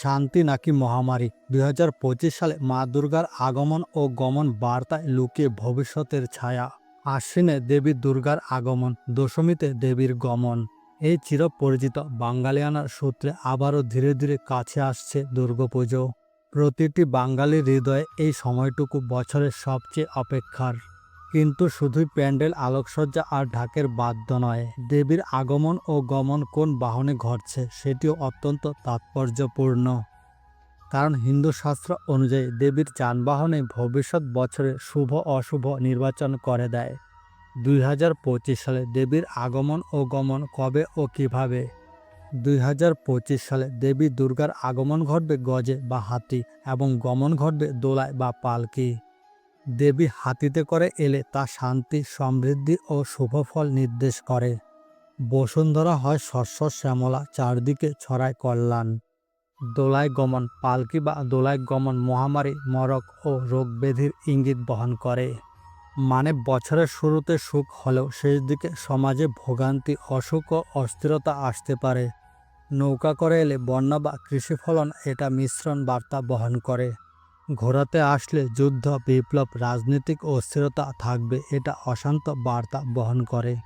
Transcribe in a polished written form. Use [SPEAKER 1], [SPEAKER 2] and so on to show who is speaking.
[SPEAKER 1] শান্তি নাকি মহামারী? 2025 সালে মা দুর্গার আগমন ও গমন বার্তায় লুকিয়ে ভবিষ্যতের ছায়া। আশ্বিনে দেবী দুর্গার আগমন, দশমীতে দেবীর গমন। এই চিরপরিচিত বাঙালিয়ানার সূত্রে আবারও ধীরে ধীরে কাছে আসছে দুর্গাপুজো। প্রতিটি বাঙালির হৃদয়ে এই সময়টুকু বছরের সবচেয়ে অপেক্ষার। কিন্তু শুধুই প্যান্ডেল, আলোকসজ্জা আর ঢাকের বাদ্য নয়, দেবীর আগমন ও গমন কোন বাহনে ঘটছে সেটিও অত্যন্ত তাৎপর্যপূর্ণ। কারণ হিন্দু শাস্ত্র অনুযায়ী দেবীর যানবাহনে ভবিষ্যৎ বছরে শুভ অশুভ নির্বাচন করে দেয়। 2025 সালে দেবীর আগমন ও গমন কবে ও কিভাবে? 2025 সালে দেবী দুর্গার আগমন ঘটবে গজে বা হাতি এবং গমন ঘটবে দোলায় বা পালকি। দেবী হাতিতে করে এলে তা শান্তি, সমৃদ্ধি ও শুভফল নির্দেশ করে। বসুন্ধরা হয় শস্য শ্যামলা, চারদিকে ছড়ায় কল্যাণ। দোলায় গমন, পালকি বা দোলায় গমন মহামারী, মরক ও রোগব্যাধির ইঙ্গিত বহন করে। মানে বছরের শুরুতে সুখ হলেও শেষ দিকে সমাজে ভোগান্তি, অসুখ ও অস্থিরতা আসতে পারে। নৌকা করে এলে বন্যা বা কৃষি ফলন, এটা মিশ্রণ বার্তা বহন করে। ঘোরাতে আসলে যুদ্ধ, বিপ্লব, রাজনৈতিক অস্থিরতা থাকবে, এটা অশান্ত বার্তা বহন করে।